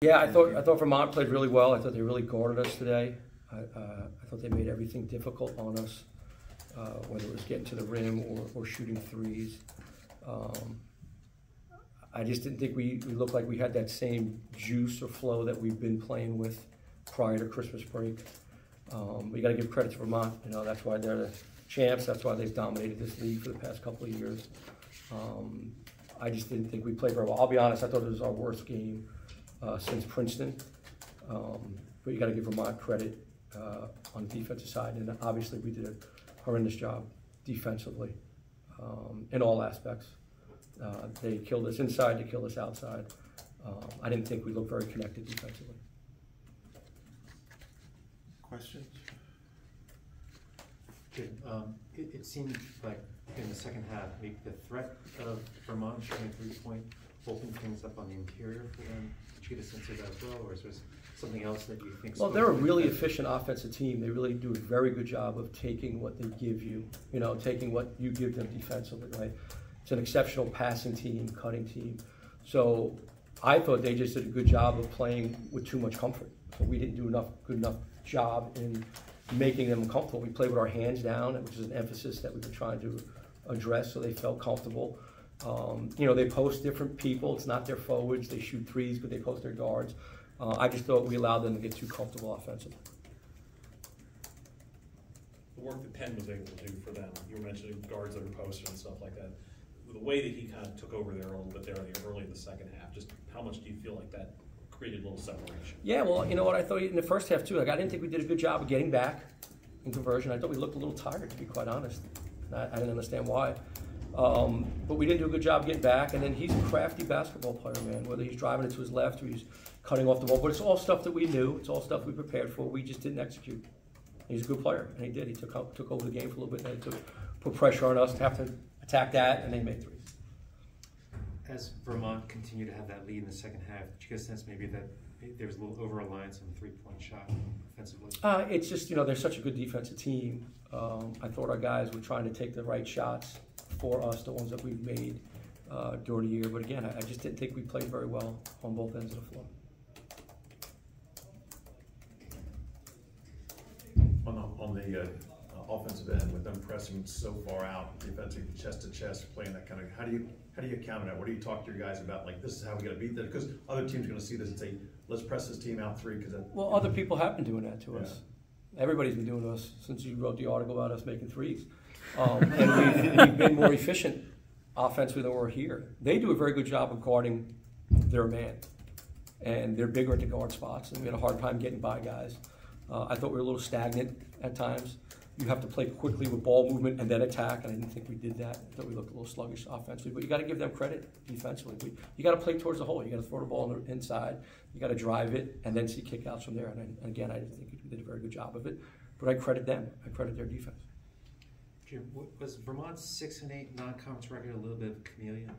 Yeah, I thought Vermont played really well. I thought they really guarded us today. I thought they made everything difficult on us, whether it was getting to the rim or shooting threes. I just didn't think we looked like we had that same juice or flow that we've been playing with prior to Christmas break. We got to give credit to Vermont. You know, that's why they're the champs. That's why they've dominated this league for the past couple of years. I just didn't think we played very well. I'll be honest, I thought it was our worst game since Princeton. But you got to give Vermont credit on the defensive side. And obviously we did a horrendous job defensively in all aspects. They killed us inside, they killed us outside. I didn't think we looked very connected defensively. Questions? It seemed like in the second half, maybe the threat of Vermont shooting three-point opened things up on the interior for them. Did you get a sense of that as well, or is there something else that you think? Well, they're a really efficient offensive team. They really do a very good job of taking what they give you, taking what you give them defensively, right? It's an exceptional passing team, cutting team. So I thought they just did a good job of playing with too much comfort. So we didn't do good enough job in making them comfortable. We played with our hands down, which is an emphasis that we've been trying to address, so they felt comfortable. They post different people. It's not their forwards. They shoot threes, but they post their guards. I just thought we allowed them to get too comfortable offensively. The work that Penn was able to do for them, you were mentioning guards that are posted and stuff like that. The way that he kind of took over there a little bit there early in the second half, just how much do you feel like that created a little separation? Yeah, well, you know what, I thought in the first half too, I didn't think we did a good job of getting back in conversion. I thought we looked a little tired, to be quite honest. I didn't understand why. But we didn't do a good job getting back, and then he's a crafty basketball player, man, whether he's driving it to his left or he's cutting off the ball. But it's all stuff that we knew. It's all stuff we prepared for. We just didn't execute. He's a good player, and he did. He took over the game for a little bit, and he put pressure on us to have to attack that, and they made threes. As Vermont continued to have that lead in the second half, did you get a sense maybe that there was a little over-reliance on the three-point shot offensively? It's just, they're such a good defensive team. I thought our guys were trying to take the right shots for us, the ones that we've made during the year. But again, I just didn't think we played very well on both ends of the floor. On the offensive end, with them pressing so far out, defensive chest to chest, playing that kind of, how do you counter that? What do you talk to your guys about? Like, this is how we got to beat that, because other teams are going to see this and say, let's press this team out three. Well, other people have been doing that to us. Everybody's been doing to us since you wrote the article about us making threes, and we've been more efficient offensively than we're here. They do a very good job of guarding their man, and they're bigger at the guard spots, and we had a hard time getting by guys. I thought we were a little stagnant at times. You have to play quickly with ball movement and then attack, and I didn't think we did that. I thought we looked a little sluggish offensively, but you got to give them credit defensively. You got to play towards the hole. You got to throw the ball on the inside. You got to drive it and then see kickouts from there. And again, I didn't think we did a very good job of it, but I credit them. I credit their defense. Jim, was Vermont's 6-8 non-conference record a little bit of a chameleon?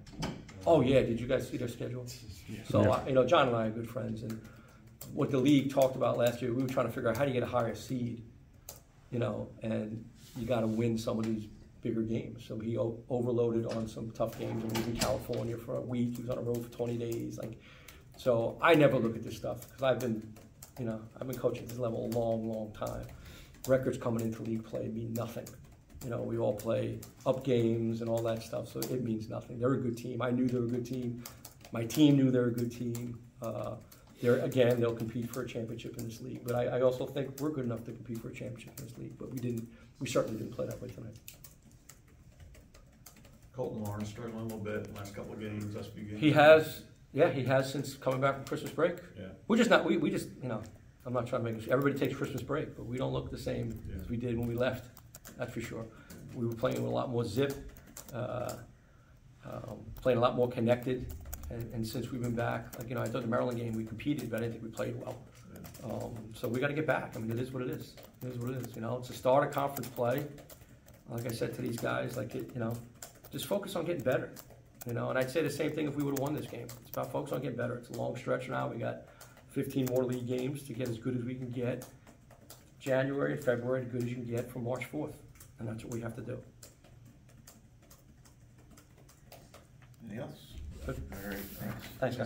Oh yeah, did you guys see their schedule? Yeah. So John and I are good friends, and what the league talked about last year, we were trying to figure out how do you get a higher seed. And you got to win some of these bigger games. So he overloaded on some tough games. He was in California for a week. He was on the road for 20 days. So I never look at this stuff because I've been coaching at this level a long, long time. Records coming into league play mean nothing. We all play up games and all that stuff, so it means nothing. They're a good team. I knew they were a good team. My team knew they were a good team. They'll compete for a championship in this league. But I also think we're good enough to compete for a championship in this league. But we certainly didn't play that way tonight. Colton Lawrence struggling a little bit in the last couple of games, last few games. He has since coming back from Christmas break. Yeah. We're just not, I'm not trying to make it, everybody takes Christmas break, but we don't look the same as we did when we left, that's for sure. We were playing with a lot more zip, playing a lot more connected. And since we've been back, I thought the Maryland game we competed, but I didn't think we played well. So we got to get back. It is what it is. It is what it is. It's a start of conference play. Like I said to these guys, just focus on getting better. And I'd say the same thing if we would have won this game. It's about focus on getting better. It's a long stretch now. We got 15 more league games to get as good as we can get. January and February, as good as you can get from March 4th. And that's what we have to do. Anything else? Good. All right, thanks. Thanks, guys.